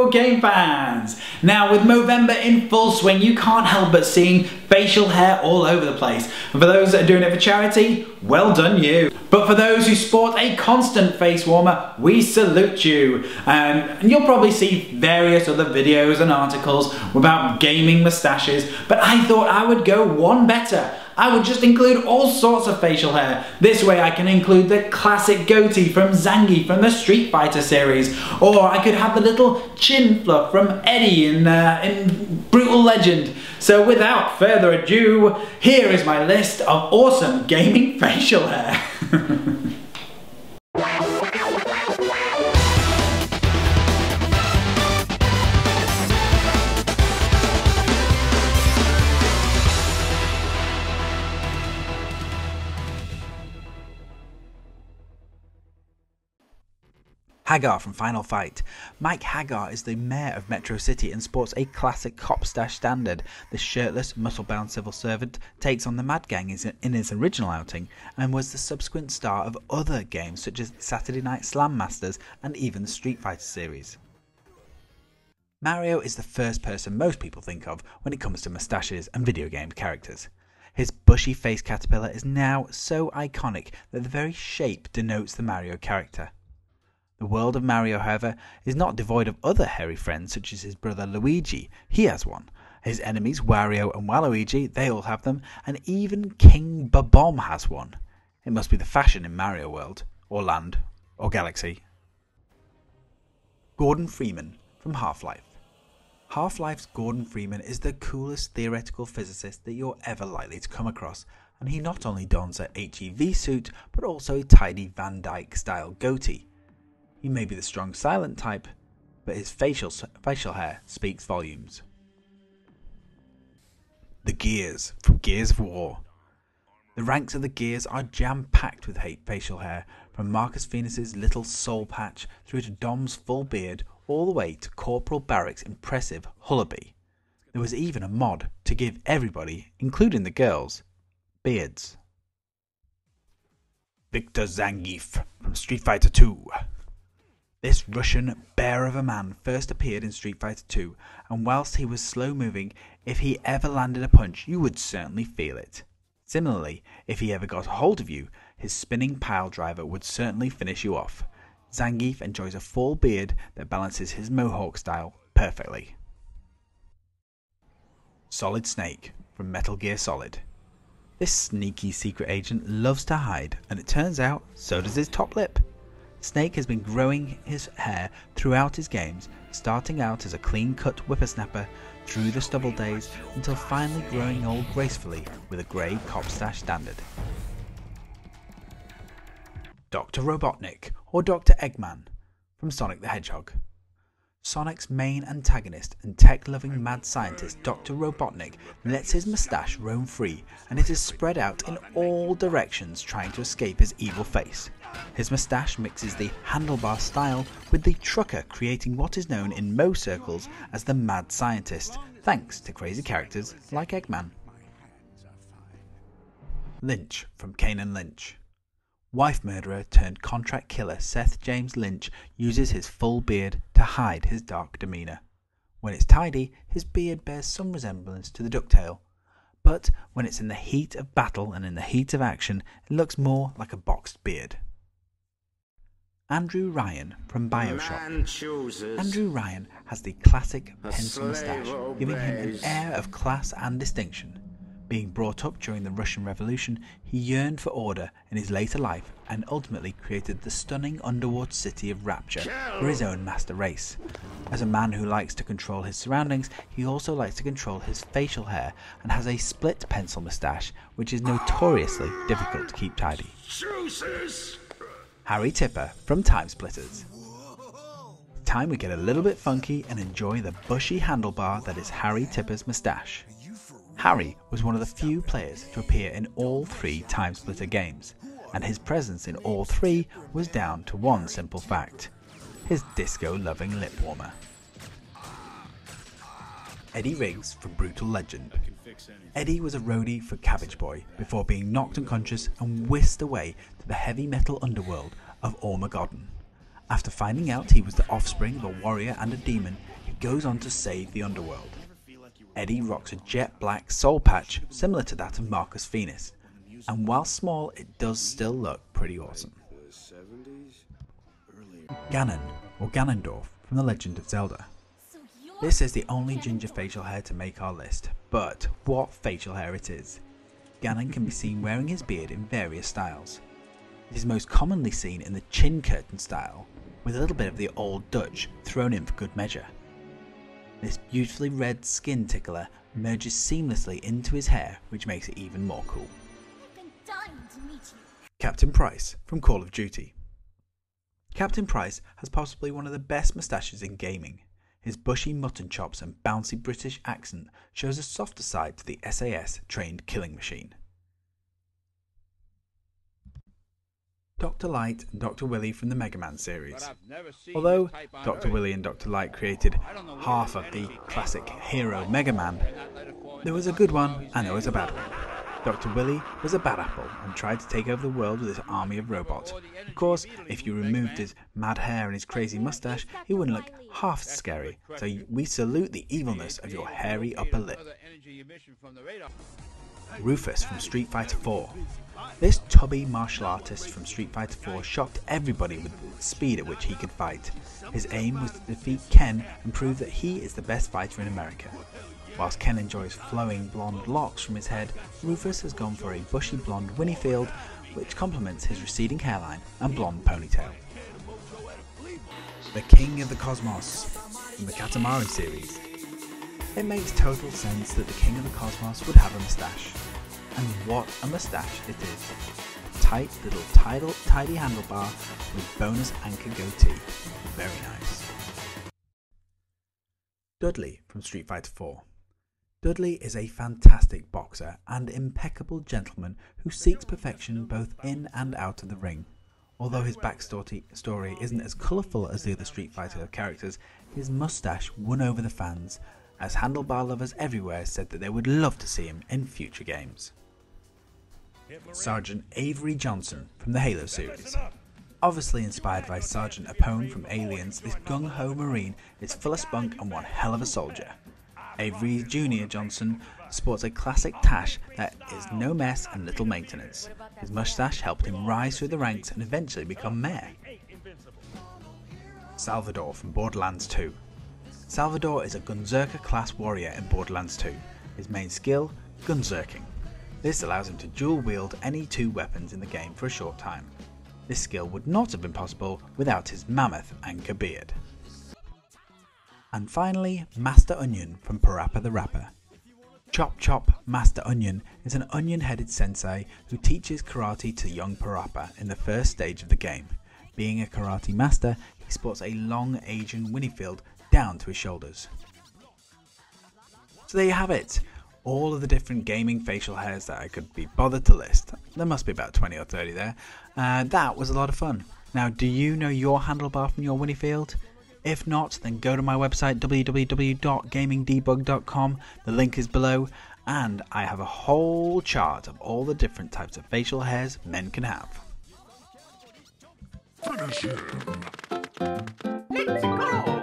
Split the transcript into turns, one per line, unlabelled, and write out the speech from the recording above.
Hello game fans! Now with Movember in full swing, you can't help but seeing facial hair all over the place. And for those that are doing it for charity, well done you. But for those who sport a constant face warmer, we salute you. And you'll probably see various other videos and articles about gaming moustaches, but I thought I would go one better. I would just include all sorts of facial hair. This way I can include the classic goatee from Zangief from the Street Fighter series, or I could have the little chin fluff from Eddie in Brutal Legend. So without further ado, here is my list of awesome gaming facial hair. Hagar from Final Fight. Mike Hagar is the mayor of Metro City and sports a classic cop stash standard. The shirtless, muscle-bound civil servant takes on the Mad Gang in his original outing and was the subsequent star of other games such as Saturday Night Slam Masters and even the Street Fighter series. Mario is the first person most people think of when it comes to moustaches and video game characters. His bushy face caterpillar is now so iconic that the very shape denotes the Mario character. The world of Mario, however, is not devoid of other hairy friends such as his brother Luigi. He has one. His enemies Wario and Waluigi, they all have them, and even King Bob-omb has one. It must be the fashion in Mario World, or Land, or Galaxy. Gordon Freeman from Half-Life. Half-Life's Gordon Freeman is the coolest theoretical physicist that you're ever likely to come across, and he not only dons a HEV suit, but also a tidy Van Dyke style goatee. He may be the strong silent type, but his facial hair speaks volumes. The Gears from Gears of War. The ranks of the Gears are jam-packed with facial hair, from Marcus Phoenix's little soul patch through to Dom's full beard, all the way to Corporal Barrick's impressive hullaby. There was even a mod to give everybody, including the girls, beards. Victor Zangief from Street Fighter 2. This Russian bear of a man first appeared in Street Fighter 2, and whilst he was slow moving, if he ever landed a punch you would certainly feel it. Similarly, if he ever got a hold of you, his spinning pile driver would certainly finish you off. Zangief enjoys a full beard that balances his mohawk style perfectly. Solid Snake from Metal Gear Solid. This sneaky secret agent loves to hide, and it turns out so does his top lip. Snake has been growing his hair throughout his games, starting out as a clean-cut whippersnapper through the stubble days until finally growing old gracefully with a grey cop stash standard. Dr. Robotnik, or Dr. Eggman, from Sonic the Hedgehog. Sonic's main antagonist and tech-loving mad scientist Dr. Robotnik lets his moustache roam free, and it is spread out in all directions trying to escape his evil face. His moustache mixes the handlebar style with the trucker, creating what is known in most circles as the mad scientist, thanks to crazy characters like Eggman. Lynch from Kane and Lynch. Wife murderer turned contract killer Seth James Lynch uses his full beard to hide his dark demeanour. When it's tidy, his beard bears some resemblance to the ducktail, but when it's in the heat of battle and in the heat of action, it looks more like a boxed beard. Andrew Ryan from BioShock. Andrew Ryan has the classic pencil moustache, giving him an air of class and distinction. Being brought up during the Russian Revolution, he yearned for order in his later life and ultimately created the stunning underwater city of Rapture for his own master race. As a man who likes to control his surroundings, he also likes to control his facial hair and has a split pencil moustache, which is notoriously difficult to keep tidy. Harry Tipper from Timesplitters. Time we get a little bit funky and enjoy the bushy handlebar that is Harry Tipper's moustache. Harry was one of the few players to appear in all 3 Timesplitter games, and his presence in all 3 was down to one simple fact: his disco-loving lip warmer. Eddie Riggs from Brutal Legend. Eddie was a roadie for Cabbage Boy before being knocked unconscious and whisked away to the heavy metal underworld of Ormageddon. After finding out he was the offspring of a warrior and a demon, goes on to save the underworld. Eddie rocks a jet black soul patch similar to that of Marcus Phoenix, and while small it does still look pretty awesome. Ganon, or Ganondorf, from The Legend of Zelda. This is the only ginger facial hair to make our list, but what facial hair it is. Ganon can be seen wearing his beard in various styles. It is most commonly seen in the chin curtain style, with a little bit of the old Dutch thrown in for good measure. This beautifully red skin tickler merges seamlessly into his hair, which makes it even more cool.
I've been dying to meet you.
Captain Price from Call of Duty. Captain Price has possibly one of the best moustaches in gaming. His bushy mutton chops and bouncy British accent shows a softer side to the SAS trained killing machine. Dr. Light and Dr. Willy from the Mega Man series. Although Dr. Willy and Dr. Light created half of the classic hero Mega Man, there was a good one and there was a bad one. Dr. Willy was a bad apple and tried to take over the world with his army of robots. Of course, if you removed his mad hair and his crazy mustache, he wouldn't look half as scary, so we salute the evilness of your hairy upper lip. Rufus from Street Fighter 4. This tubby martial artist from Street Fighter 4 shocked everybody with the speed at which he could fight. His aim was to defeat Ken and prove that he is the best fighter in America. Whilst Ken enjoys flowing blonde locks from his head, Rufus has gone for a bushy blonde Winniefield, which complements his receding hairline and blonde ponytail. The King of the Cosmos from the Katamari series. It makes total sense that the King of the Cosmos would have a moustache. And what a moustache it is. A tight little tidy handlebar with bonus anchor goatee. Very nice. Dudley from Street Fighter 4. Dudley is a fantastic boxer and impeccable gentleman who seeks perfection both in and out of the ring. Although his backstory isn't as colourful as the other Street Fighter characters, his moustache won over the fans, as handlebar lovers everywhere said that they would love to see him in future games. Sgt Avery Johnson from the Halo series. Obviously inspired by Sergeant Apone from Aliens, this gung-ho Marine is full of spunk and one hell of a soldier. Avery Jr. Johnson sports a classic tash that is no mess and little maintenance. His moustache helped him rise through the ranks and eventually become mayor. Salvador from Borderlands 2. Salvador is a Gunzerker class warrior in Borderlands 2. His main skill, Gunzerking. This allows him to dual wield any two weapons in the game for a short time. This skill would not have been possible without his mammoth anchor beard. And finally, Master Onion from Parappa the Rapper. Chop Chop Master Onion is an onion-headed sensei who teaches karate to young Parappa in the first stage of the game. Being a karate master, he sports a long Asian Winniefield down to his shoulders. So there you have it, all of the different gaming facial hairs that I could be bothered to list. There must be about 20 or 30 there. That was a lot of fun. Now, do you know your handlebar from your Winniefield? If not, then go to my website www.gamingdebug.com, the link is below, and I have a whole chart of all the different types of facial hairs men can have.
Finish him.
Let's go!